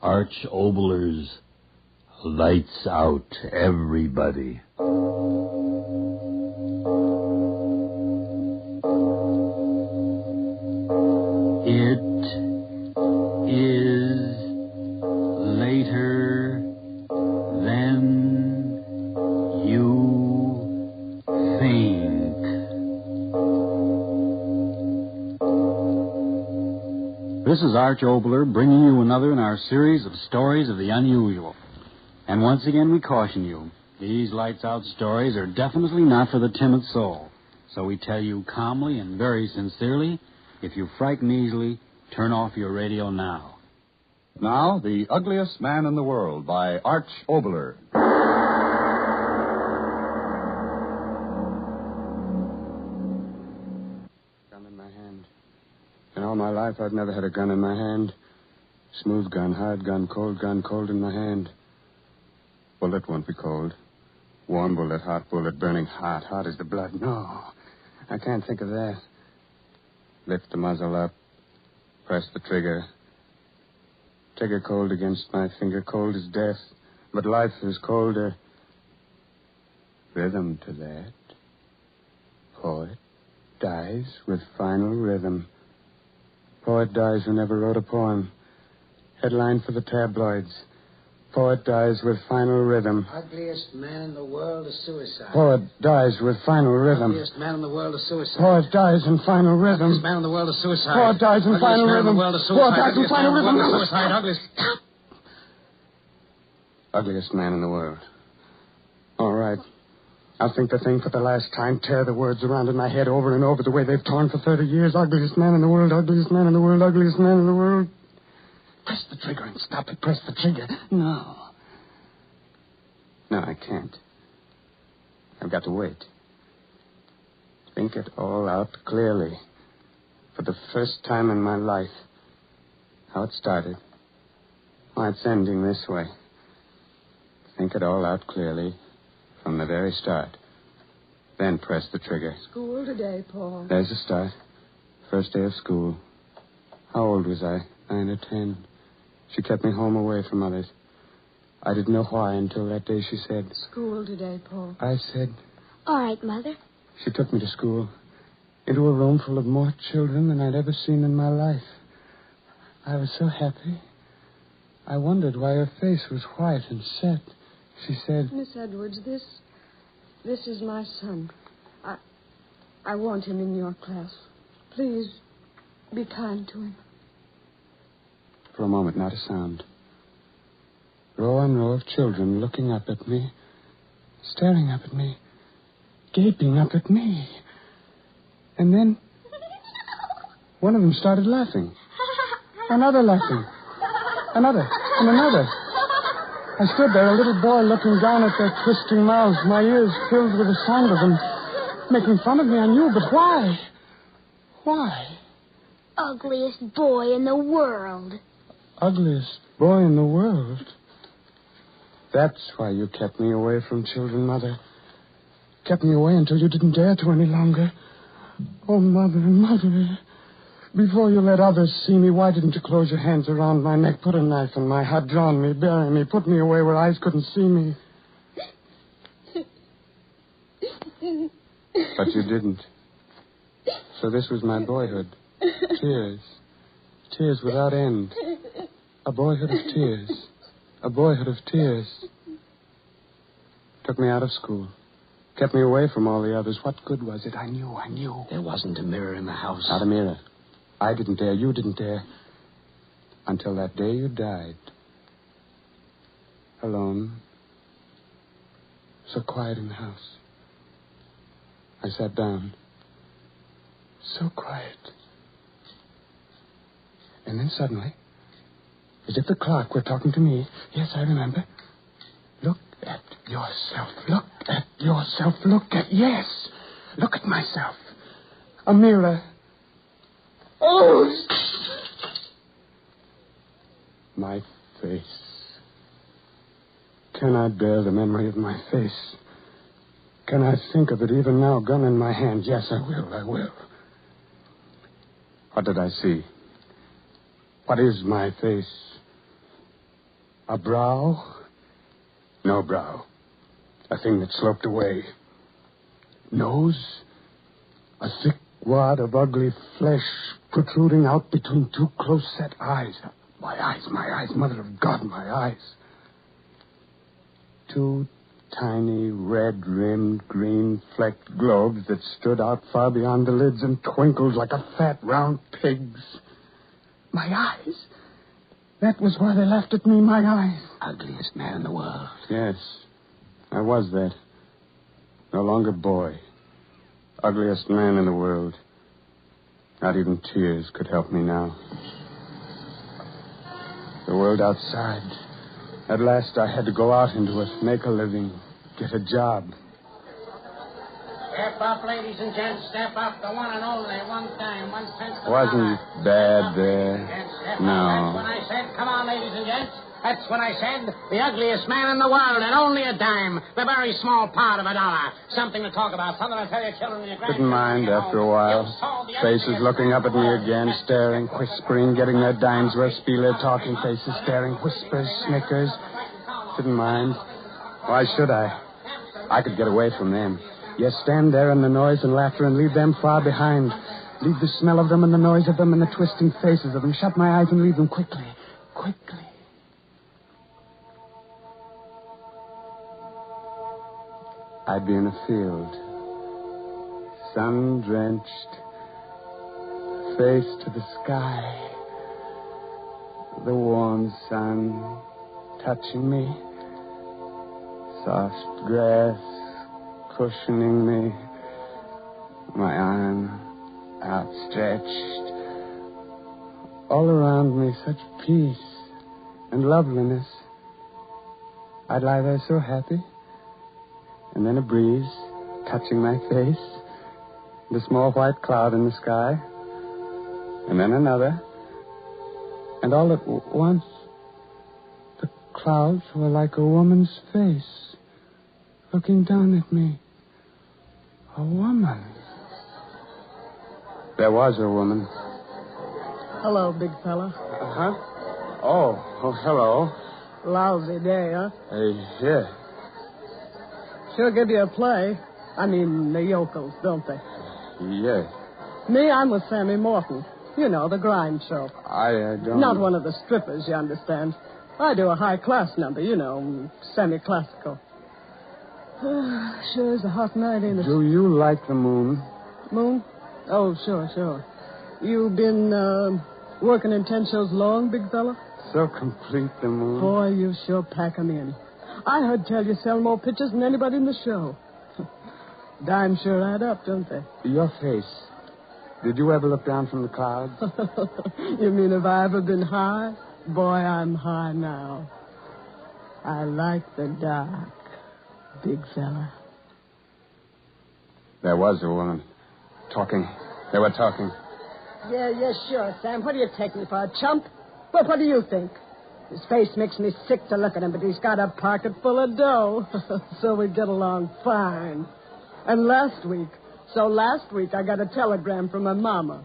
Arch Obler's Lights Out, Everybody. It is later than you think. This is Arch Obler bringing you another in our series of stories of the unusual. And once again we caution you, these lights out stories are definitely not for the timid soul. So we tell you calmly and very sincerely, if you frighten easily, turn off your radio now. Now, The Ugliest Man in the World by Arch Obler. Gun in my hand. In all my life, I've never had a gun in my hand. Smooth gun, hard gun, cold in my hand. Bullet won't be cold. Warm bullet, hot bullet, burning hot. Hot as the blood. No, I can't think of that. Lift the muzzle up. Press the trigger. Trigger cold against my finger, cold as death. But life is colder. Rhythm to that. Poet dies with final rhythm. Poet dies who never wrote a poem. Headline for the tabloids. Poet dies with final rhythm. Ugliest man in the world is suicide. Poet dies with final rhythm. Ugliest man in the world is suicide. Poet dies in final rhythm. Ugliest man in the world is suicide. Poet dies in final rhythm. Poet dies in final rhythm. Suicide. Ugliest man in the world. All right. I'll think the thing for the last time. Tear the words around in my head over and over the way they've torn for 30 years. Ugliest man in the world. Ugliest man in the world. Ugliest man in the world. Press the trigger and stop it. Press the trigger. No. No, I can't. I've got to wait. Think it all out clearly. For the first time in my life. How it started. Why it's ending this way. Think it all out clearly from the very start. Then press the trigger. School today, Paul. There's a start. First day of school. How old was I? 9 or 10. She kept me home away from others. I didn't know why until that day she said... School today, Paul. I said... All right, Mother. She took me to school. Into a room full of more children than I'd ever seen in my life. I was so happy. I wondered why her face was white and set. She said... Miss Edwards, this is my son. I want him in your class. Please, be kind to him. For a moment, not a sound. Row on row of children looking up at me, staring up at me, gaping up at me. And then one of them started laughing. Another laughing. Another and another. I stood there, a little boy looking down at their twisting mouths, my ears filled with the sound of them making fun of me. I knew, but why? Why? Ugliest boy in the world. Ugliest boy in the world. That's why you kept me away from children, Mother. Kept me away until you didn't dare to any longer. Oh, Mother, Mother. Before you let others see me, why didn't you close your hands around my neck, put a knife in my heart, drown me, bury me, put me away where eyes couldn't see me? But you didn't. So this was my boyhood. Tears. Tears without end. A boyhood of tears. A boyhood of tears. Took me out of school. Kept me away from all the others. What good was it? I knew. There wasn't a mirror in the house. Not a mirror. I didn't dare. You didn't dare. Until that day you died. Alone. So quiet in the house. I sat down. So quiet. And then suddenly, as if the clock were talking to me, yes, I remember. Look at yourself. Look at yourself. Yes. Look at myself. A mirror. Oh! My face. Can I bear the memory of my face? Can I think of it even now, gun in my hand? Yes, I will. What did I see? What is my face? A brow? No brow. A thing that sloped away. Nose? A thick wad of ugly flesh protruding out between two close-set eyes. My eyes, Mother of God, my eyes. Two tiny, red-rimmed, green-flecked globes that stood out far beyond the lids and twinkled like a fat, round pig's. My eyes. That was why they laughed at me, my eyes. Ugliest man in the world. Yes, I was that. No longer boy. Ugliest man in the world. Not even tears could help me now. The world outside. At last I had to go out into it, make a living, get a job. Step up, ladies and gents. Step up. The one and only. One time. 1 cent. Wasn't bad there. No. That's when I said, come on, ladies and gents. That's when I said, the ugliest man in the world, and only a dime. The very small part of $1. Something to talk about. Something to tell your children and your grandchildren. Didn't mind after a while. Faces looking up at me again, staring, whispering, getting their dimes worth. Spieler talking, faces staring, whispers, snickers. Didn't mind. Why should I? I could get away from them. Yes, stand there in the noise and laughter and leave them far behind. Leave the smell of them and the noise of them and the twisting faces of them. Shut my eyes and leave them quickly. Quickly. I'd be in a field. Sun-drenched. Face to the sky. The warm sun touching me. Soft grass cushioning me. My arm outstretched. All around me such peace and loveliness. I'd lie there so happy. And then a breeze touching my face. And a small white cloud in the sky. And then another. And all at once, the clouds were like a woman's face looking down at me. A woman. There was a woman. Hello, big fella. Huh? Oh, hello. Lousy day, huh? Yeah. Sure give you a play. I mean, the yokels, don't they? Yeah. Me, I'm with Sammy Morton. You know, the grind show. I don't... Not one of the strippers, you understand. I do a high-class number, you know, semi-classical. Sure is a hot night, ain't it? Do you like the moon? Moon? Oh, sure. You been working in 10 shows long, big fella? So complete, the moon. Boy, you sure pack 'em in. I heard tell you sell more pictures than anybody in the show. Dimes sure add up, don't they? Your face. Did you ever look down from the clouds? You mean have I ever been high? Boy, I'm high now. I like the dark, big fella. There was a woman. Talking. They were talking. Yeah, sure, Sam. What do you take me for, a chump? Well, what do you think? His face makes me sick to look at him, but he's got a pocket full of dough. So we get along fine. And last week I got a telegram from my mama.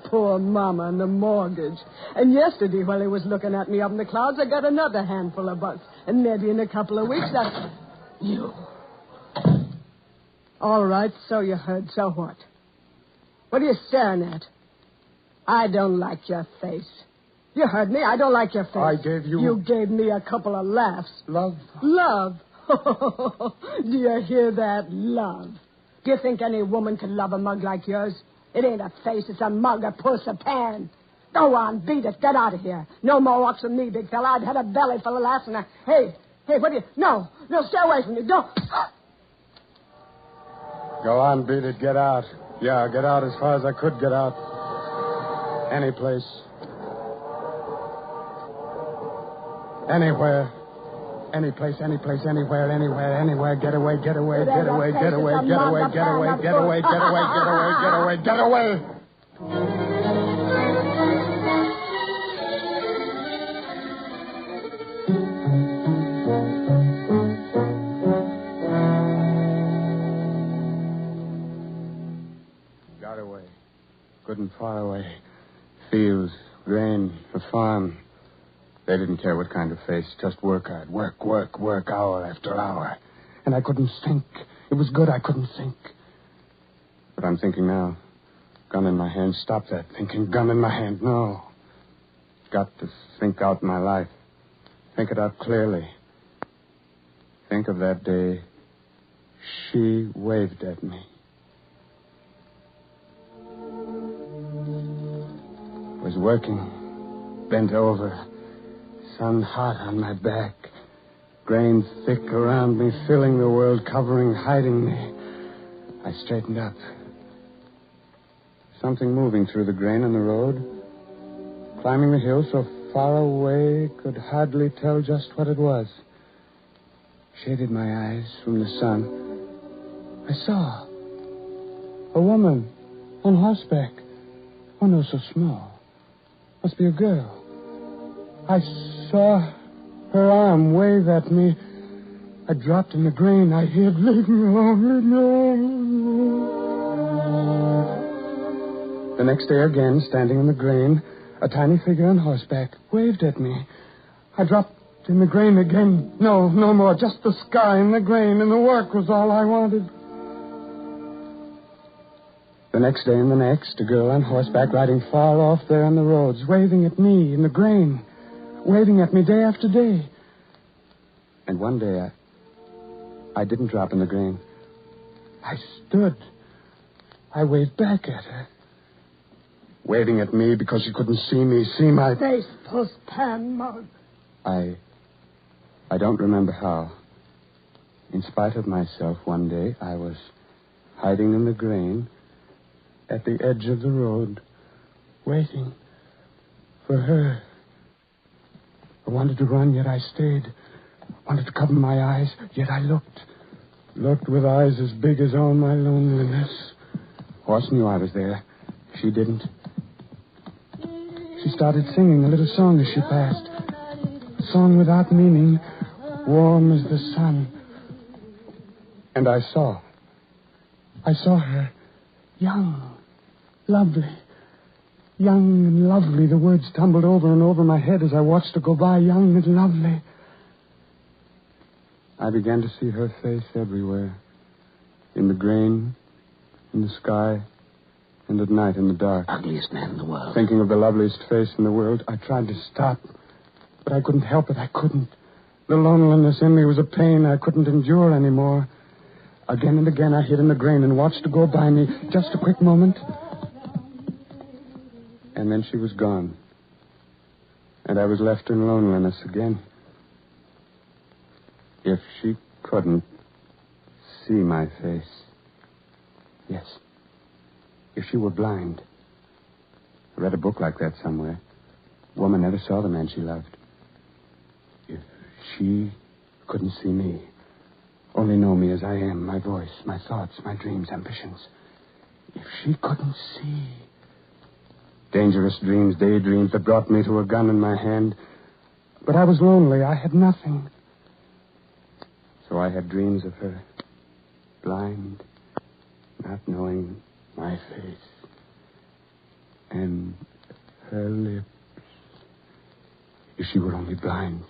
Poor mama and the mortgage. And yesterday, while he was looking at me up in the clouds, I got another handful of bucks. And maybe in a couple of weeks, You. All right, so you heard. So what? What are you staring at? I don't like your face. You heard me. I don't like your face. I gave you... You gave me a couple of laughs. Love? Love? Do you hear that? Love. Do you think any woman could love a mug like yours? It ain't a face. It's a mug, a puss, a pan. Go on, beat it. Get out of here. No more walks with me, big fella. I've had a belly full of laughs and Hey, what do you... No, stay away from me. Don't... Go on, beat it. Get out. Yeah, get out as far as I could get out. Any place. Anywhere. Any place, anywhere. Get away. Get away. Got away. Good and far away. Fields, grain, a farm. They didn't care what kind of face, just work hard. Work, hour after hour. And I couldn't think. It was good I couldn't think. But I'm thinking now. Gun in my hand. Stop that thinking. Gun in my hand. No. Got to think out my life. Think it out clearly. Think of that day she waved at me. Was working, bent over, sun hot on my back, grain thick around me, filling the world, covering, hiding me. I straightened up. Something moving through the grain on the road, climbing the hill so far away, could hardly tell just what it was. Shaded my eyes from the sun. I saw a woman on horseback. Oh, no, so small. Must be a girl. I saw her arm wave at me. I dropped in the grain. I hid. Leave me alone, leave me alone. The next day again, standing in the grain, a tiny figure on horseback waved at me. I dropped in the grain again. No more. Just the sky and the grain and the work was all I wanted. The next day and the next, a girl on horseback riding far off there on the roads, waving at me in the grain, waving at me day after day. And one day I didn't drop in the grain. I stood. I waved back at her. Waving at me because she couldn't see me, see my face. Postpan, Mom. I don't remember how. In spite of myself, one day I was hiding in the grain at the edge of the road, waiting for her. I wanted to run, yet I stayed. Wanted to cover my eyes, yet I looked. Looked with eyes as big as all my loneliness. Horse knew I was there. She didn't. She started singing a little song as she passed. A song without meaning, warm as the sun. And I saw her, young, lovely, young and lovely. The words tumbled over and over my head as I watched her go by, young and lovely. I began to see her face everywhere. In the grain, in the sky, and at night in the dark. Ugliest man in the world. Thinking of the loveliest face in the world, I tried to stop, but I couldn't help it. I couldn't. The loneliness in me was a pain I couldn't endure anymore. Again and again I hid in the grain and watched her go by me. Just a quick moment. And then she was gone. And I was left in loneliness again. If she couldn't see my face. Yes. If she were blind. I read a book like that somewhere. A woman never saw the man she loved. If she couldn't see me, only know me as I am, my voice, my thoughts, my dreams, ambitions. If she couldn't see. Dangerous dreams, daydreams that brought me to a gun in my hand. But I was lonely. I had nothing. So I had dreams of her, blind, not knowing my face, and her lips. If she were only blind.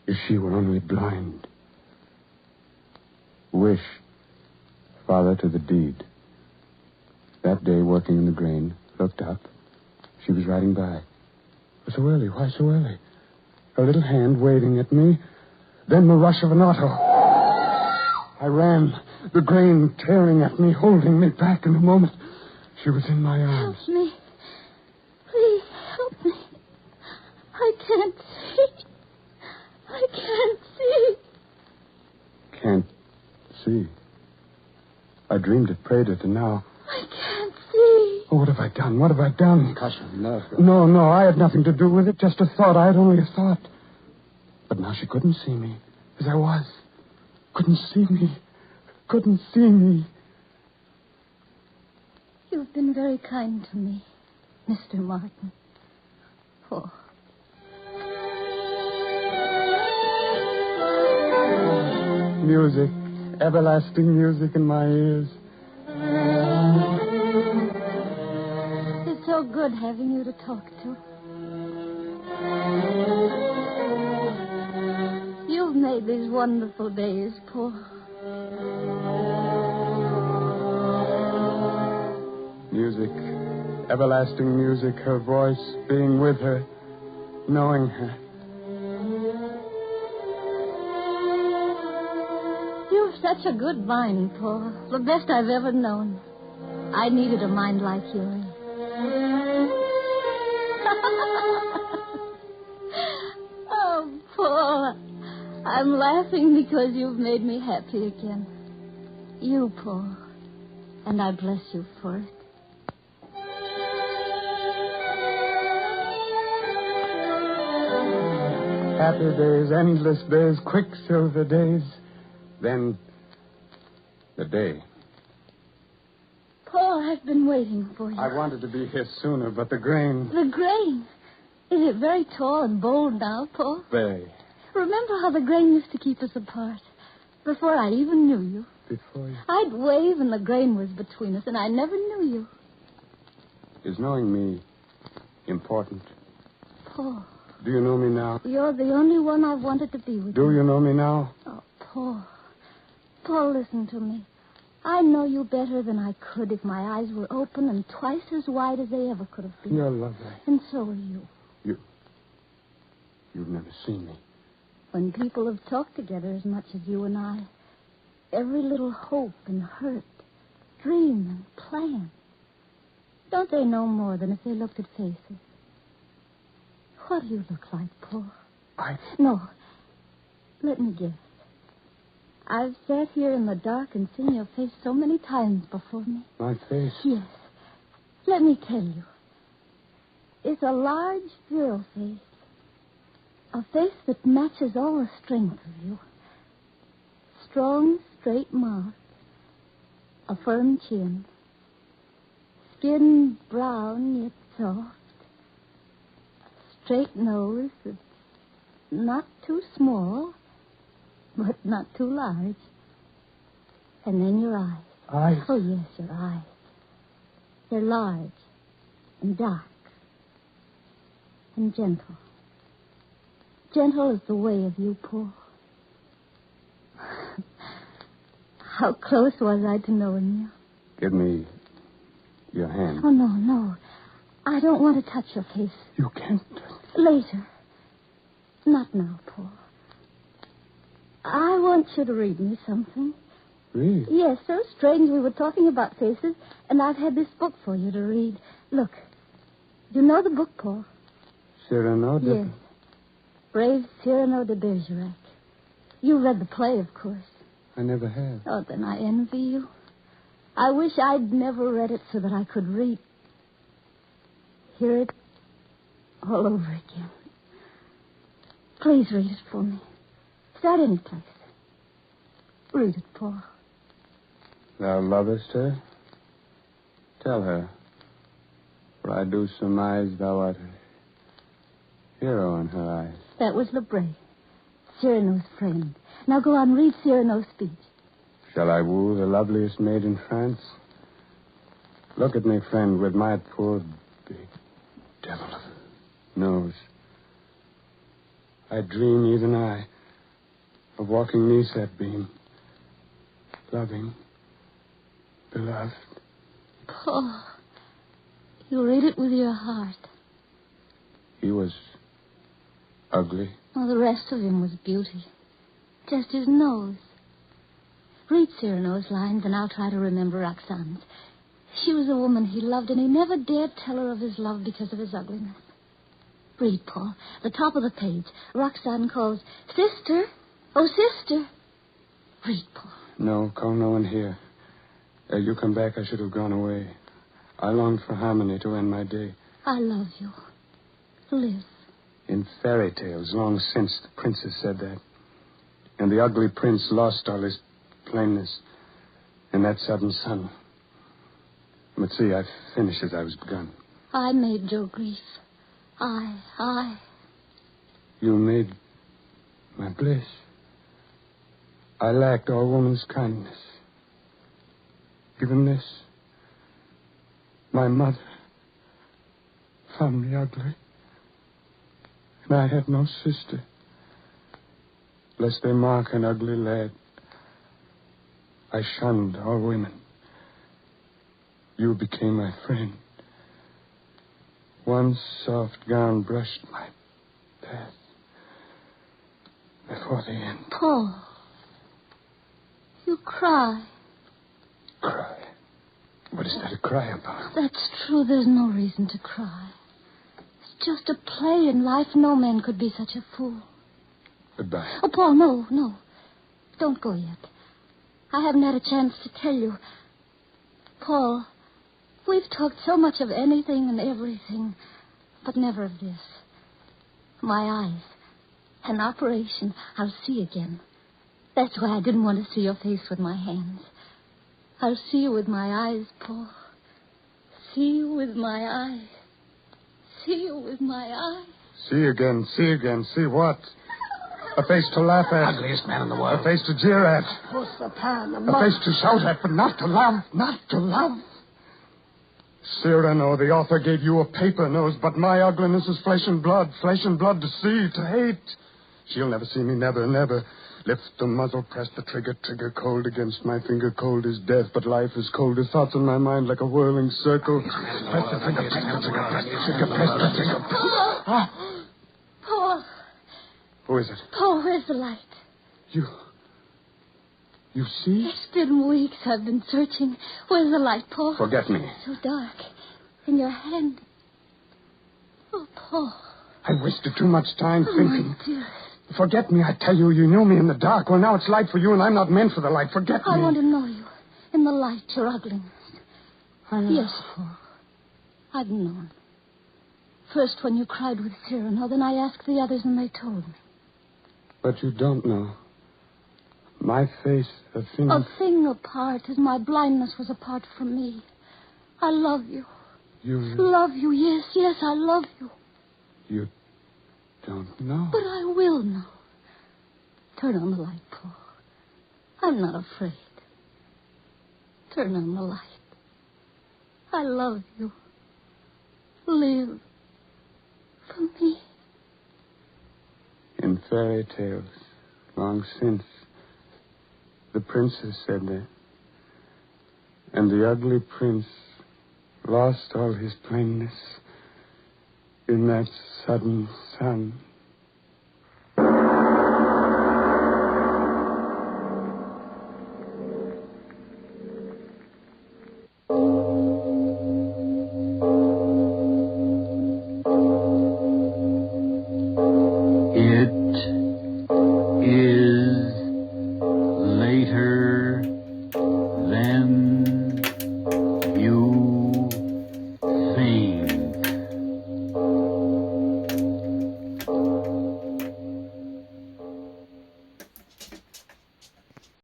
If she were only blind. Wish, father, to the deed. That day, working in the grain, looked up. She was riding by. So early? Why so early? Her little hand waving at me. Then the rush of an auto. I ran, the grain tearing at me, holding me back in a moment. She was in my arms. Help me. Please help me. I can't see. I can't see. Can't see. I dreamed it, prayed it, and now... I can't see. Oh, what have I done? What have I done? Concussion, nerve. No, I had nothing to do with it. Just a thought. I had only a thought. But now she couldn't see me as I was. Couldn't see me. Couldn't see me. You've been very kind to me, Mr. Martin. Oh. Music. Everlasting music in my ears. It's so good having you to talk to. made these wonderful days, Paul. Music, everlasting music, her voice, being with her, knowing her. You've such a good mind, Paul. The best I've ever known. I needed a mind like yours. Oh, Paul, I'm laughing because you've made me happy again. You, Paul. And I bless you for it. Happy days, endless days, quicksilver days. Then, the day. Paul, I've been waiting for you. I wanted to be here sooner, but the grain... The grain. Is it very tall and bold now, Paul? Very. Remember how the grain used to keep us apart? Before I even knew you. Before you... I'd wave and the grain was between us, and I never knew you. Is knowing me important? Paul. Do you know me now? You're the only one I've wanted to be with. Do you know me now? Oh, Paul. Paul, listen to me. I know you better than I could if my eyes were open and twice as wide as they ever could have been. You're lovely. And so are you. You've never seen me. When people have talked together as much as you and I, every little hope and hurt, dream and plan, don't they know more than if they looked at faces? What do you look like, Paul? No. Let me guess. I've sat here in the dark and seen your face so many times before me. My face? Yes. Let me tell you. It's a large girl face. A face that matches all the strength of you. Strong, straight mouth. A firm chin. Skin brown yet soft. Straight nose that's not too small, but not too large. And then your eyes. Eyes? Oh, yes, your eyes. They're large and dark and gentle. Gentle as the way of you, Paul. How close was I to knowing you? Give me your hand. Oh, no. I don't want to touch your face. You can't. Later. Not now, Paul. I want you to read me something. Read? Yes, so strange we were talking about faces, and I've had this book for you to read. Look. You know the book, Paul? Cyrano de... Yes. Brave Cyrano de Bergerac. You read the play, of course. I never have. Oh, then I envy you. I wish I'd never read it so that I could hear it all over again. Please read it for me. Start any place. Read it, Paul. Thou lovest her? Tell her. For I do surmise thou art a hero in her eyes. That was Lebray, Cyrano's friend. Now go on, read Cyrano's speech. Shall I woo the loveliest maid in France? Look at me, friend, with my poor big devil of a nose. I dream, even I, of walking neath that beam. Loving, beloved. Paul, you read it with your heart. He was ugly. Well, the rest of him was beauty. Just his nose. Read Cyrano's lines, and I'll try to remember Roxane's. She was a woman he loved, and he never dared tell her of his love because of his ugliness. Read, Paul. The top of the page. Roxane calls, Sister. Oh, sister. Read, Paul. No, call no one here. You come back, I should have gone away. I longed for harmony to end my day. I love you. Live. In fairy tales, long since, the princess said that. And the ugly prince lost all his plainness in that sudden sun. But see, I finished as I was begun. I made your grief. I. You made my bliss. I lacked all woman's kindness. Even this. My mother found me ugly. And I had no sister. lest they mark an ugly lad. I shunned all women. You became my friend. One soft gown brushed my path before the end. Paul, you cry. Cry? What is there to cry about? That's true. There's no reason to cry. It's just a play in life. No man could be such a fool. Goodbye. Oh, Paul, no. Don't go yet. I haven't had a chance to tell you. Paul, we've talked so much of anything and everything, but never of this. My eyes. An operation. I'll see again. That's why I didn't want to see your face with my hands. I'll see you with my eyes, Paul. See you with my eyes. See you with my eyes. See again. See what? A face to laugh at. Ugliest man in the world. A face to jeer at. What's the pan? A face to shout at, but not to love. Not to love. Cyrano, the author, gave you a paper nose, but my ugliness is flesh and blood to see, to hate. She'll never see me, never. Lift the muzzle, press the trigger cold against my finger, cold as death, but life is cold as thoughts in my mind like a whirling circle. Press the trigger, press the trigger. Paul. Who is it? Paul, where's the light? You see? It's been weeks I've been searching. Where's the light, Paul? Forget me. So dark. In your hand. Oh, Paul. I wasted too much time thinking. My dear. Forget me, I tell you. You knew me in the dark. Well, now it's light for you, and I'm not meant for the light. Forget me. I want to know you. In the light, your ugliness. I know. Yes, Paul. I've known. First when you cried with Cyrano, then I asked the others and they told me. But you don't know. My face, a thing... A thing apart as my blindness was apart from me. I love you. You... Love you, yes, I love you. You don't know. But I will know. Turn on the light, Paul. I'm not afraid. Turn on the light. I love you. Live for me. In fairy tales, long since, the princess said that. And the ugly prince lost all his plainness in that sudden sun.